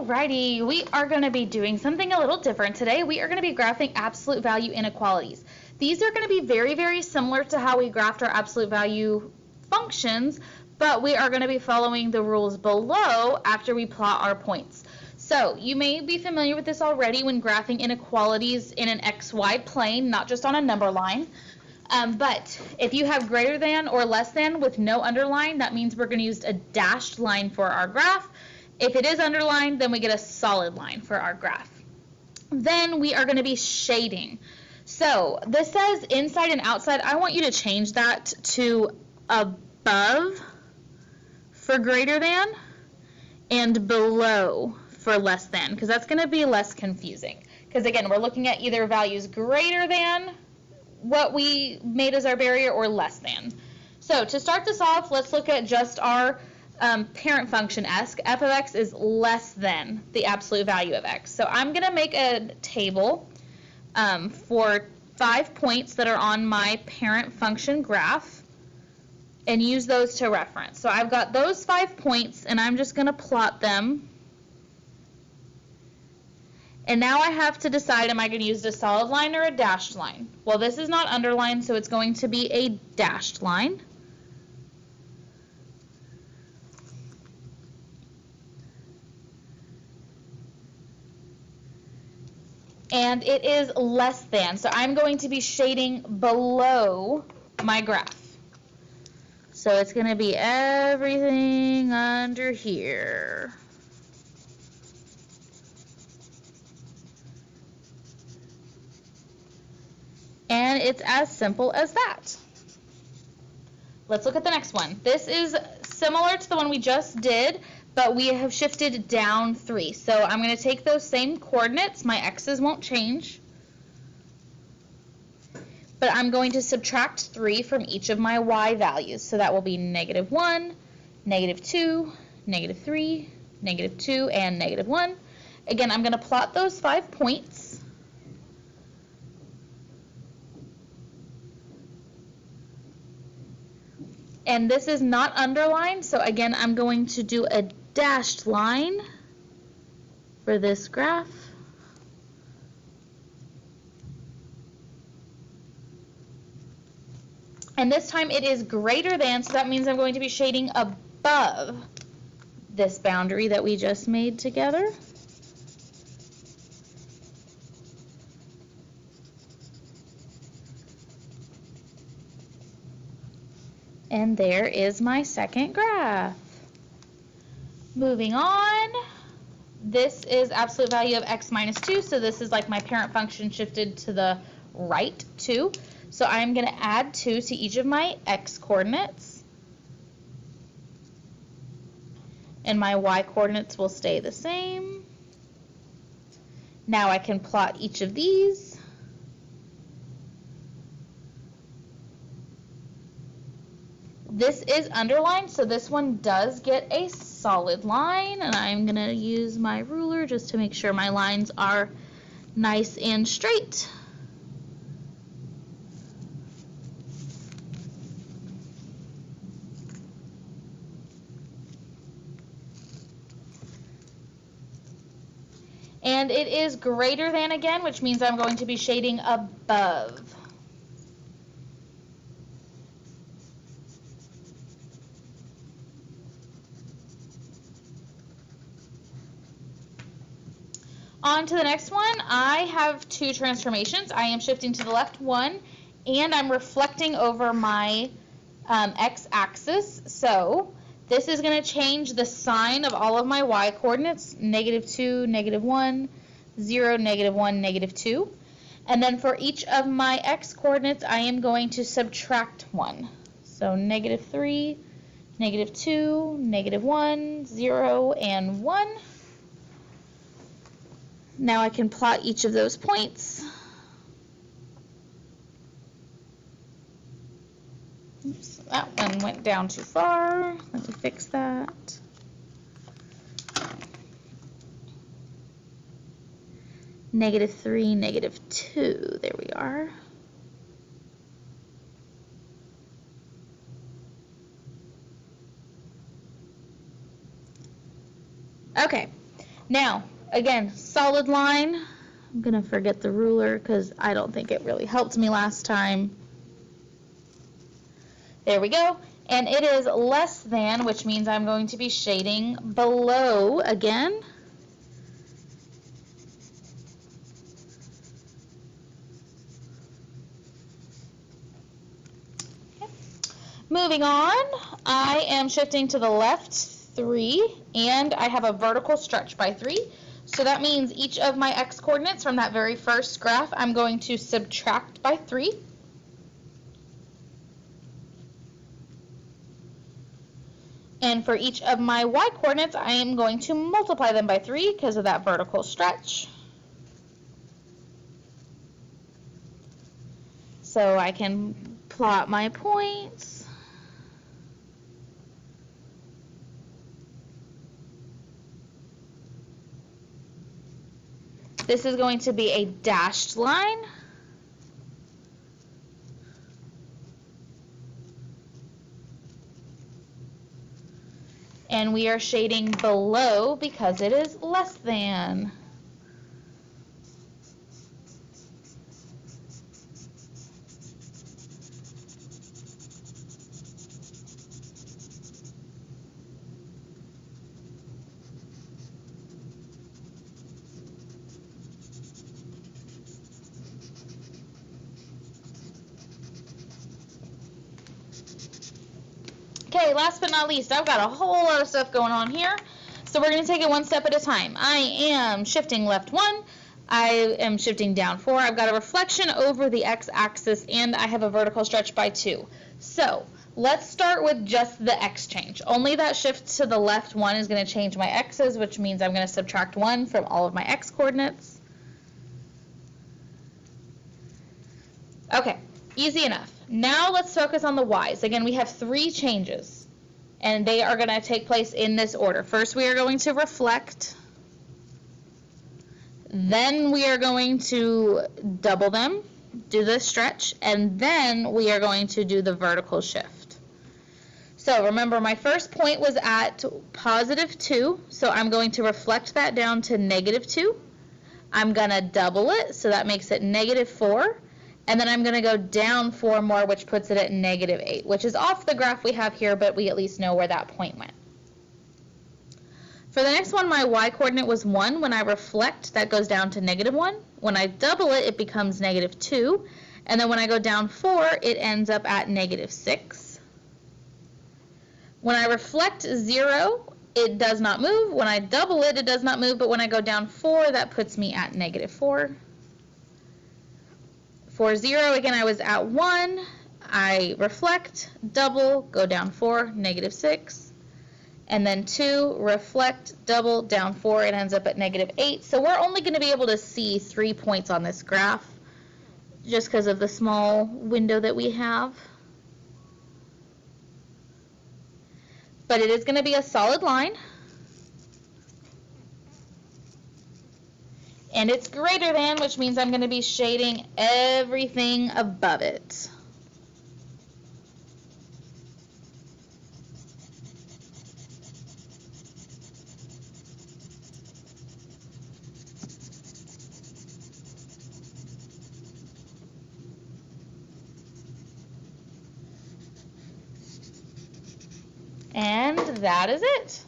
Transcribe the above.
Alrighty, we are going to be doing something a little different today. We are going to be graphing absolute value inequalities. These are going to be very, very similar to how we graphed our absolute value functions, but we are going to be following the rules below after we plot our points. So you may be familiar with this already when graphing inequalities in an XY plane, not just on a number line. But if you have greater than or less than with no underline, that means we're going to use a dashed line for our graph. If it is underlined, then we get a solid line for our graph. Then we are going to be shading. So this says inside and outside. I want you to change that to above for greater than and below for less than, because that's going to be less confusing. Because again, we're looking at either values greater than what we made as our barrier or less than. So to start this off, let's look at just our parent function f of x is less than the absolute value of x. So I'm going to make a table for 5 points that are on my parent function graph and use those to reference. So I've got those 5 points and I'm just going to plot them. And now I have to decide, am I going to use a solid line or a dashed line? Well, this is not underlined, so it's going to be a dashed line. And it is less than, so I'm going to be shading below my graph. So it's going to be everything under here. And it's as simple as that. Let's look at the next one. This is similar to the one we just did, but we have shifted down 3. So I'm going to take those same coordinates. My x's won't change. But I'm going to subtract 3 from each of my y values. So that will be -1, -2, -3, -2, and -1. Again, I'm going to plot those 5 points. And this is not underlined, so again, I'm going to do a dashed line for this graph. And this time it is greater than, so that means I'm going to be shading above this boundary that we just made together. And there is my second graph. Moving on, this is absolute value of x minus 2, so this is like my parent function shifted to the right 2. So I'm going to add 2 to each of my x coordinates. And my y coordinates will stay the same. Now I can plot each of these. This is underlined, so this one does get a solid line, and I'm going to use my ruler just to make sure my lines are nice and straight. And it is greater than again, which means I'm going to be shading above. On to the next one. I have 2 transformations. I am shifting to the left 1, and I'm reflecting over my x-axis. So this is going to change the sign of all of my y coordinates, -2, -1, 0, -1, -2. And then for each of my x coordinates, I am going to subtract 1. So -3, -2, -1, 0, and 1. Now I can plot each of those points. Oops, that one went down too far. Let me fix that. -3, -2, there we are. Okay, Now, again, solid line. I'm going to forget the ruler because I don't think it really helped me last time. There we go. And it is less than, which means I'm going to be shading below again. Okay. Moving on, I am shifting to the left 3, and I have a vertical stretch by 3. So that means each of my x coordinates from that very first graph, I'm going to subtract by 3. And for each of my y coordinates, I am going to multiply them by 3 because of that vertical stretch. So I can plot my points. This is going to be a dashed line. And we are shading below because it is less than. Okay, last but not least, I've got a whole lot of stuff going on here. So we're going to take it one step at a time. I am shifting left 1. I am shifting down 4. I've got a reflection over the x-axis, and I have a vertical stretch by 2. So let's start with just the x change. Only that shift to the left 1 is going to change my x's, which means I'm going to subtract 1 from all of my x coordinates. Okay, easy enough. Now let's focus on the y's. Again, we have 3 changes, and they are going to take place in this order. First, we are going to reflect. Then we are going to double them, do the stretch, and then we are going to do the vertical shift. So remember, my first point was at positive 2, so I'm going to reflect that down to negative 2. I'm going to double it, so that makes it negative 4. And then I'm going to go down 4 more, which puts it at negative 8, which is off the graph we have here, but we at least know where that point went. For the next one, my y coordinate was 1. When I reflect, that goes down to negative 1. When I double it, it becomes negative 2. And then when I go down 4, it ends up at negative 6. When I reflect 0, it does not move. When I double it, it does not move. But when I go down 4, that puts me at negative 4. For 0, again, I was at 1. I reflect, double, go down 4, negative 6. And then 2, reflect, double, down 4, it ends up at negative 8. So we're only going to be able to see 3 points on this graph just because of the small window that we have. But it is going to be a solid line. And it's greater than, which means I'm going to be shading everything above it. And that is it.